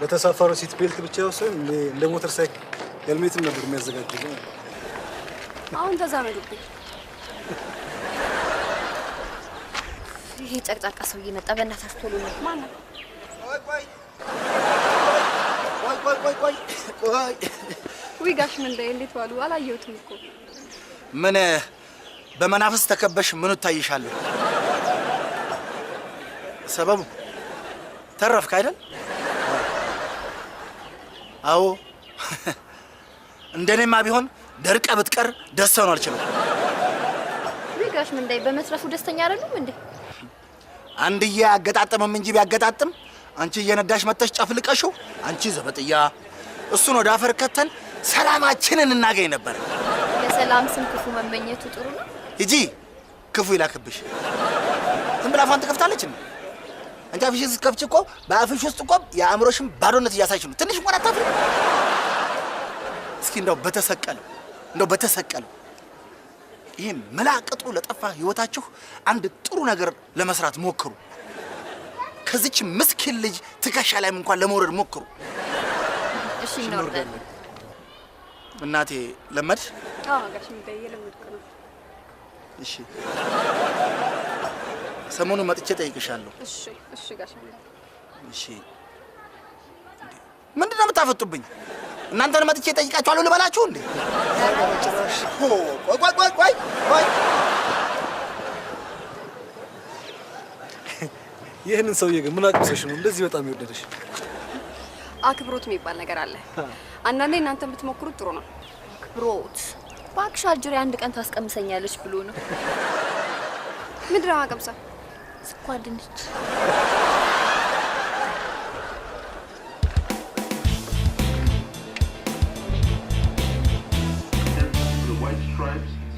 ለተሳፋሪው ሲት ቤልት ብቻ ወሰን እንደ ሞተር ሳይክል ሄልሜትም ነበር የሚያዘጋጁት። አሁን ተዛመዱብኝ። ይሄ ጨቅጫቃ ሰው እየመጣ በእናታችሁ ቶሎ ነው። ማን ነው? ቆይ ውይ ጋሽ ምንዳዬ እንዴት ዋሉ? አላየሁትም እኮ። ምን በመናፍስ ተከበሽ ምን ታይሻለሁ? ሰበቡ ተረፍክ አይደል? አዎ እንደኔማ ቢሆን ደርቀ ብትቀር ደስ ነው አልችልም። ውይ ጋሽ ምንዳዬ በመስረፉ ደስተኛ አይደሉም እንዴ? አንድዬ አገጣጠመም እንጂ ቢያገጣጥም አንቺ እየነዳሽ መተሽ ጨፍልቀሽው አንቺ ዘበጥያ እሱን ወደ አፈር ከተን ሰላማችንን እናገኝ ነበር። ለሰላም ስም ክፉ መመኘቱ ጥሩ ነው። ሂጂ ክፉ ይላክብሽ። ዝም ብላ አፏን ትከፍታለች እንዴ? አንቺ አፍሽን ስትከፍቺ እኮ በአፍሽ ውስጥ እኮ የአእምሮሽን ባዶነት እያሳይሽ ነው። ትንሽ እንኳን አታፍሪ? እስኪ እንደው በተሰቀለው ይሄ መላቅጡ ለጠፋ ህይወታችሁ አንድ ጥሩ ነገር ለመስራት ሞክሩ። ከዚች ምስኪን ልጅ ትከሻ ላይም እንኳን ለመውረድ ሞክሩ። እሺ እንወርዳለን። እናቴ ለመድሽ? አዎ ጋሽ ምንዳዬ ለመድኩ ነው። እሺ ሰሞኑን መጥቼ ጠይቅሻለሁ። እሺ ጋሽ ምንዳዬ። እሺ ምንድነው የምታፈጡብኝ? እናንተን መጥቼ ጠይቃችኋለሁ ልበላችሁ እንዴ? ቆይ ይህንን ሰውዬ ግን ምን አቅምሰሽ ነው እንደዚህ በጣም ይወደደሽ? አክብሮት የሚባል ነገር አለ። አንዳንዴ እናንተ ብትሞክሩት ጥሩ ነው። አክብሮት እባክሽ አጅሬ አንድ ቀን ታስቀምሰኛለች ብሎ ነው። ምንድን ነው ማቀምሰው? ስኳር ድንች።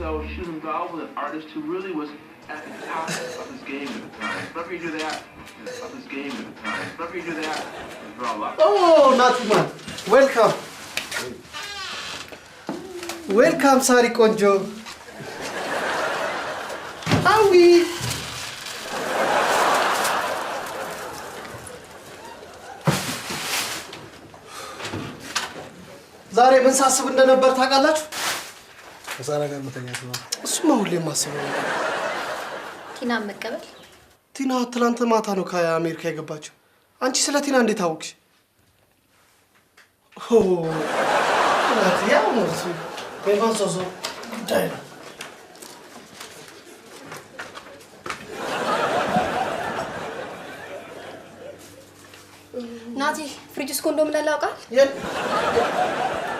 So she was involved with an artist who really was at the top of his game at the time. Whenever you do that, of his game at the time. Whenever you do that, you draw luck. Oh, Natiman. Welcome. Welcome, Sari Konjo. Howie. ዛሬ ምን ሳስብ እንደነበር ታውቃላችሁ? ከሳራ ጋር መተኛት ነው። እሱማ ሁሌም ማስበው ነው። ቲና መቀበል። ቲና ትናንት ማታ ነው ከአሜሪካ የገባችው። አንቺ ስለ ቲና እንዴት አወቅሽ? ያው ነው እሱ በማንሶዞ ጉዳይ ነው። ናቲ ፍሪጅ ውስጥ ኮንዶም እንዳለ ያውቃል?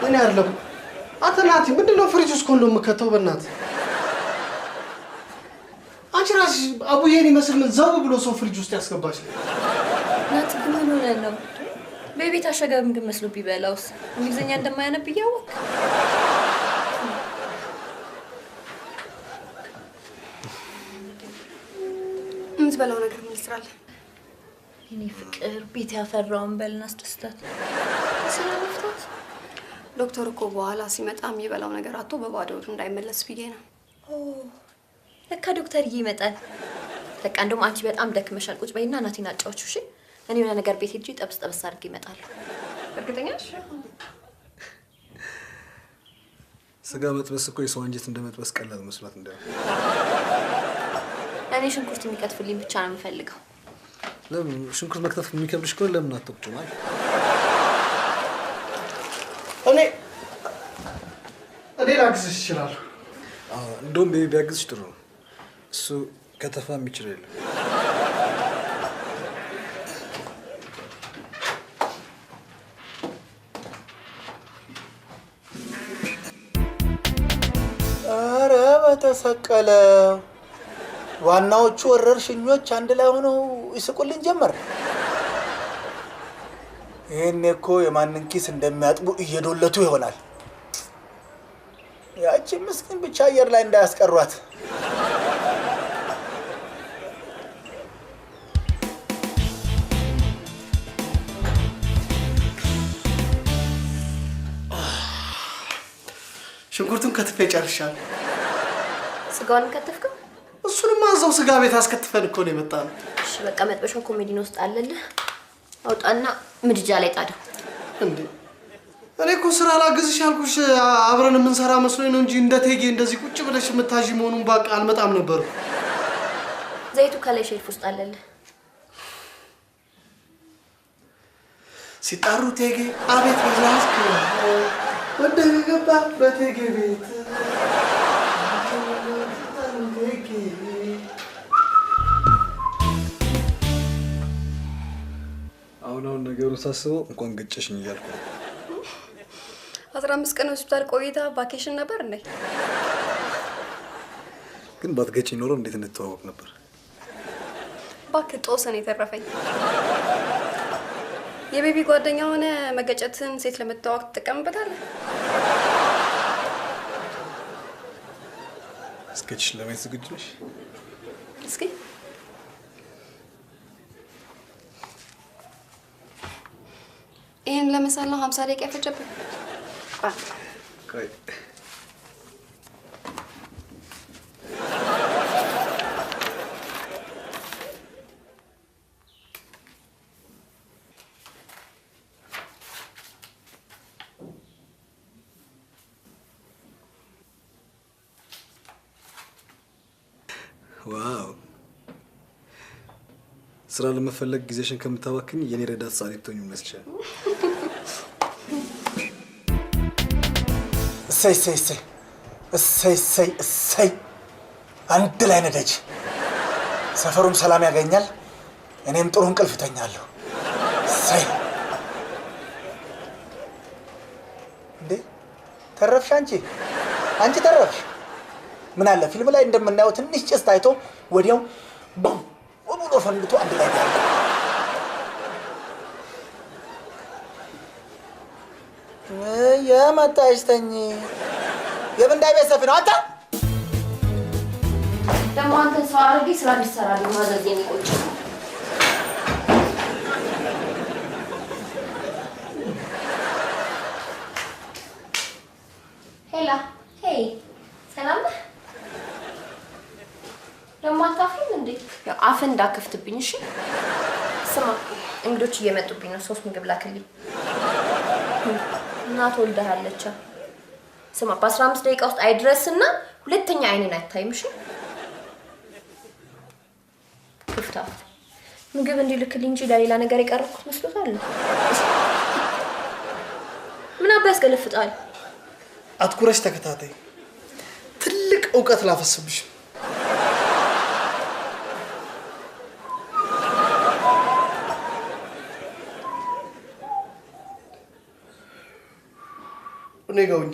ምን ያለው አንተ ናቲ ምንድነው ፍሪጅ ውስጥ ኮንዶም የምከተው? በእናትህ አንቺ ራስሽ አቡዬን ይመስል ምን ዘው ብሎ ሰው ፍሪጅ ውስጥ ያስገባሽ? ናቲ ግን ምን ሆነህ ነው? በቤት አሸጋም ግን መስሎ ቢበላውስ እንግሊዝኛ እንደማያነብ እያወቅ የምትበላው ነገር ምን ትስራለህ? እኔ ፍቅር ቤት ያፈራውን በልና አስደስታት። ስራ መፍታት ዶክተር እኮ በኋላ ሲመጣ የሚበላው ነገር አጥቶ በባዶ ሆዱ እንዳይመለስ ብዬ ነው። ለካ ዶክተርዬ ይመጣል። በቃ እንደውም አንቺ በጣም ደክመሻል። ቁጭ በይና ናቲን አጫውቹ እሺ? እኔ የሆነ ነገር ቤት ሄጄ ጠብስ አድርጌ እመጣለሁ። እርግጠኛ ነሽ? ስጋ መጥበስ እኮ የሰው አንጀት እንደመጥበስ ቀላል መስሏት እንደ እኔ ሽንኩርት የሚከትፍልኝ ብቻ ነው የምፈልገው። ለምን ሽንኩርት መክተፍ የሚከብድሽ ከሆነ ለምን አትወቅጭም? እኔ ላግዝሽ እችላለሁ። እንደውም ቤቢ ቢያግዝሽ ጥሩ ነው። እሱ ከተፋ የሚችል የለም። ኧረ በተሰቀለ ዋናዎቹ ወረርሽኞች አንድ ላይ ሆነው ይስቁልን ጀመር። ይሄኔ እኮ የማንን ኪስ እንደሚያጥቡ እየዶለቱ ይሆናል። ያቺ ምስኪን ብቻ አየር ላይ እንዳያስቀሯት። ሽንኩርቱን ከትፌ ጨርሻለሁ። ስጋውን ከተፍከው? እሱንማ እዛው ስጋ ቤት አስከትፈን እኮ ነው የመጣነው። እሺ በቃ መጥበሻው ኮሜዲን ውስጥ አለልህ። አውጣና ምድጃ ላይ ጣደው። እንዴ እኔ እኮ ስራ ላግዝሽ ያልኩሽ አብረን የምንሰራ መስሎኝ ነው እንጂ እንደ ቴጌ እንደዚህ ቁጭ ብለሽ የምታዥ መሆኑን ባቃ አልመጣም ነበር። ዘይቱ ከላይ ሼልፍ ውስጥ አለልህ። ሲጣሩ ቴጌ አቤት በዛስኩ ወደ ገባ በቴጌ ቤት አሁን ነገሩ ሳስበው እንኳን ግጭሽኝ እያልኩ 15 ቀን ሆስፒታል ቆይታ ቫኬሽን ነበር እንዴ? ግን ባትገጭኝ ኖሮ እንዴት እንተዋወቅ ነበር? ባክ ጦሰን የተረፈኝ የቤቢ ጓደኛ ሆነ መገጨትን ሴት ለመተዋወቅ ትጠቀምበታለህ? እስከች ለማየት ዝግጁ ነሽ? እስኪ ይሄን ለመሳል 50 ደቂቃ ፈጀብኝ። ቆይ ዋው ስራ ለመፈለግ ጊዜሽን ከምታባክኝ የኔ ረዳት ጻሪ ትሆኚ መስቻል። እሰይ አንድ ላይ ነደጅ። ሰፈሩም ሰላም ያገኛል፣ እኔም ጥሩ እንቅልፍ እተኛለሁ። እሰይ እንዴ ተረፍሽ አንቺ ተረፍሽ። ምን አለ ፊልም ላይ እንደምናየው ትንሽ ጭስ ታይቶ ወዲያው ቦም ብሎ ፈንድቶ አንድ ላይ ያለ የመጣሽ ተኝ የብንዳይ ቤት ሰፊ ነው። አንተ ደግሞ አንተን ሰው አድርጌ ስራ እንዲሰራልኝ ማዘዝ የሚቆጭ ሄላ ሄይ ሰላም ነህ? ደግሞ አታፍሪም እንዴ? ያው አፍን እንዳከፍትብኝ እሺ። ስማ እንግዶች እየመጡብኝ ነው። 3 ምግብ ላክልኝ። እናት ወልደሃለች። ስማ በ15 ደቂቃ ውስጥ አይድረስና ሁለተኛ አይኔን አታይም እሺ። ክፍታ ምግብ እንዲልክልኝ እንጂ ለሌላ ነገር የቀረብኩት መስሎታል። ምን አባ ያስገለፍጣል? አትኩረሽ ተከታታይ ትልቅ እውቀት ላፈስብሽ። እኔ ጋውኝ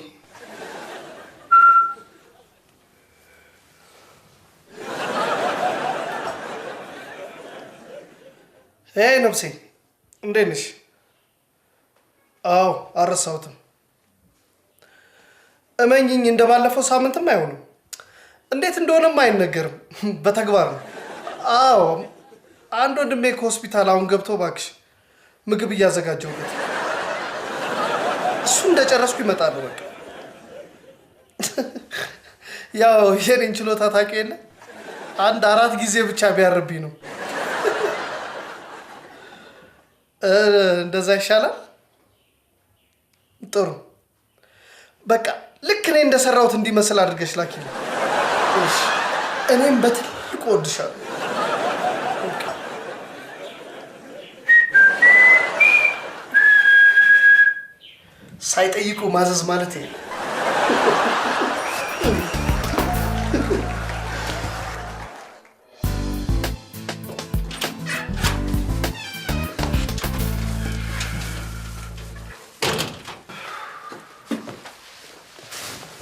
ነብሴ እንዴት ነሽ? አዎ አልረሳሁትም። እመኝኝ እንደባለፈው ሳምንትም አይሆንም። እንዴት እንደሆነም አይነገርም፣ በተግባር ነው። አዎ አንድ ወንድሜ ከሆስፒታል አሁን ገብቶ እባክሽ ምግብ እያዘጋጀሁለት፣ እሱ እንደጨረስኩ ይመጣል። በቃ ያው የኔን ችሎታ ታውቂ የለ አንድ 4 ጊዜ ብቻ ቢያርብኝ ነው። እንደዛ ይሻላል። ጥሩ በቃ ልክ እኔ እንደሰራሁት እንዲመስል አድርገሽ ላኪልኝ። እሺ እኔም በትልቁ እወድሻለሁ። ሳይጠይቁ ማዘዝ ማለት ይሄ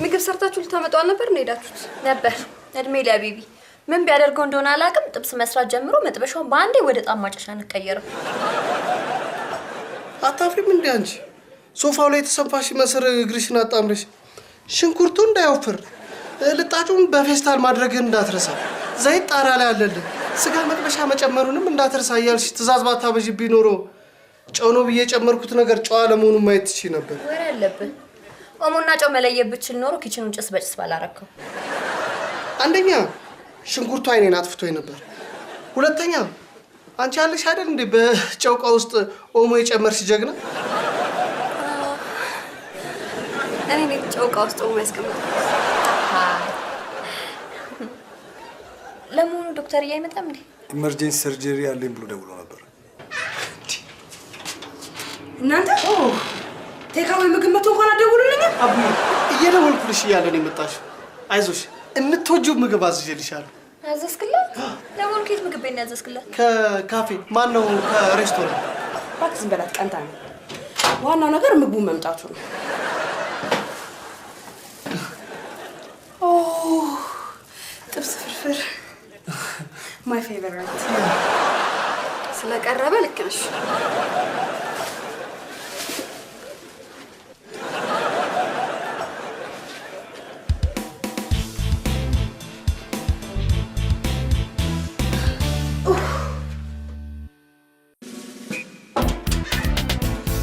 ምግብ ሰርታችሁ ልታመጡ አልነበር ነው ሄዳችሁት? ነበር። እድሜ ለቢቢ ምን ቢያደርገው እንደሆነ አላውቅም። ጥብስ መስራት ጀምሮ መጥበሻውን በአንዴ ወደ ጣም ማጨሻ ነቀየረው። አታፍሪም እንዴ አንቺ? ሶፋው ላይ የተሰፋሽ መስር እግርሽን አጣምረሽ ሽንኩርቱ እንዳይወፍር ልጣጩን በፌስታል ማድረግን እንዳትረሳ። ዘይት ጣራ ላይ አለልህ። ስጋ መጥበሻ መጨመሩንም እንዳትረሳ እያልሽ ትእዛዝ ባታበዥብኝ ኖሮ ጨው ነው ብዬ የጨመርኩት ነገር ጨዋ ለመሆኑን ማየት ትችይ ነበር። ወሬ አለብን። ኦሞና ጨው መለየት ብችል ኖሮ ኪችኑን ጭስ በጭስ ባላረከው። አንደኛ ሽንኩርቱ አይኔን አጥፍቶኝ ነበር። ሁለተኛ አንቺ ያለሽ አይደል እንዴ በጨውቃ ውስጥ ኦሞ የጨመርሽ ጀግና? እኔ ነኝ ጨውቃ ውስጥ ኦሞ ያስቀምጣል። ለመሆኑ ዶክተር አይመጣም እንዴ? ኢመርጀንሲ ሰርጀሪ አለኝ ብሎ ደውሎ ነበር። እናንተ ቴካዊ ምግብ መቶ እንኳን አደውሉልኝ። አቡ እየደወልኩልሽ እያለ ነው የመጣሽው። አይዞሽ የምትወጂው ምግብ አዝዤልሻለሁ። አዘዝክላት? ለመሆኑ ከየት ምግብ ቤት ነው ያዘዝክላት? ከካፌ ማን ነው? ከሬስቶራንት። እባክህ ዝም በላት ቀንታ ነው። ዋናው ነገር ምግቡ መምጣቱ ነው። ኦ ጥብስ ፍርፍር ማይ ፌቨራይት ስለቀረበ ልክ ነሽ።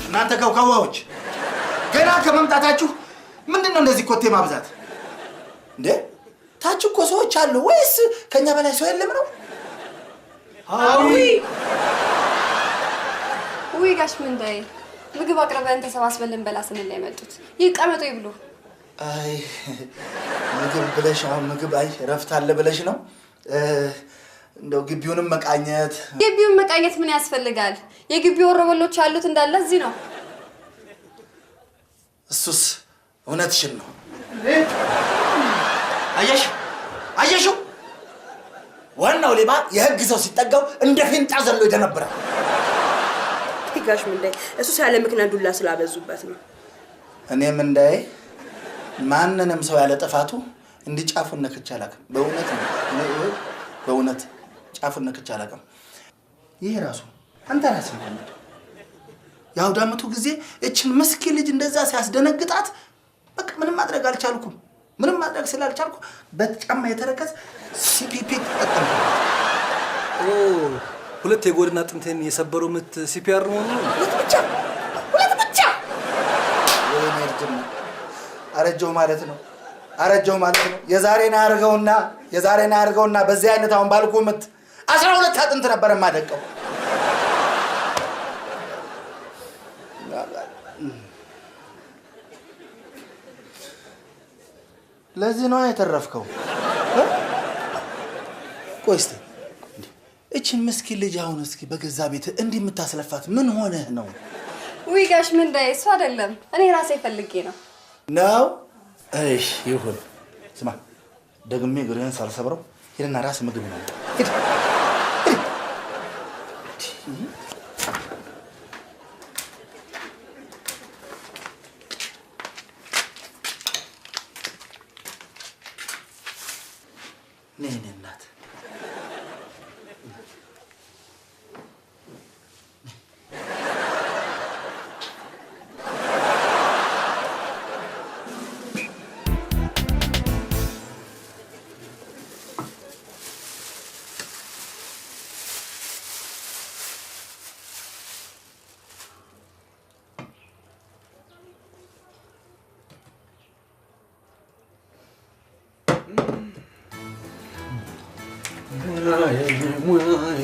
እናንተ ከውካዋዎች ገና ከመምጣታችሁ ምንድነው እንደዚህ ኮቴ ማብዛት እንዴ? ታች እኮ ሰዎች አሉ ወይስ ከኛ በላይ ሰው የለም ነው? አዊ ውይ ጋሽ ምንዳይ ምግብ አቅርበን ተሰባስበን ልንበላ ስንል ላይ መጡት። ይቀመጡ ይብሉ። አይ ምግብ ብለሽ አሁን ምግብ አይ ረፍት አለ ብለሽ ነው? እንደው ግቢውንም መቃኘት ግቢውን መቃኘት ምን ያስፈልጋል? የግቢው ወረበሎች ያሉት እንዳለ እዚህ ነው። እሱስ እውነትሽን ነው። አየሽው? ዋናው ሌባ የህግ ሰው ሲጠጋው እንደ ፊንጣ ዘሎ ይደነብራል። ጋሽ ምንዳይ እሱ ያለ ምክንያት ዱላ ስላበዙበት ነው። እኔም እንዳይ ማንንም ሰው ያለ ጥፋቱ እንዲጫፉን ነክቼ አላውቅም። በእውነት ጫፉን ነክቼ አላውቅም። ይሄ ራሱ አንተ ራስህ ነው። የአውደ ዓመቱ ጊዜ እችን ምስኪን ልጅ እንደዛ ሲያስደነግጣት በቃ ምንም ማድረግ አልቻልኩም። ምንም ማድረግ ስላልቻልኩ በጫማ የተረከዝ ሲፒፒ ተጠቀምኩ። ሁለት የጎድን አጥንቴን የሰበረው ምት ሲፒአር ነው። ሁለት ብቻ ወይኔ እርጅና አረጀው ማለት ነው። የዛሬን አያርገውና በዚህ አይነት አሁን ባልኩ ምት 12 አጥንት ነበር የማደቀው። ለዚህ ነው የተረፍከው። ቆይ እስቲ እቺን ምስኪን ልጅ አሁን እስኪ በገዛ ቤት እንዲህ የምታስለፋት ምን ሆነህ ነው? ውይ ጋሽ ምንዳይ እሱ አይደለም እኔ ራሴ ፈልጌ ነው። እሺ ይሁን። ስማ ደግሜ ግሬን ሳልሰብረው ሄደና ራስ ምግብ ነው። ሂድ ነይ እናት ሙያዬ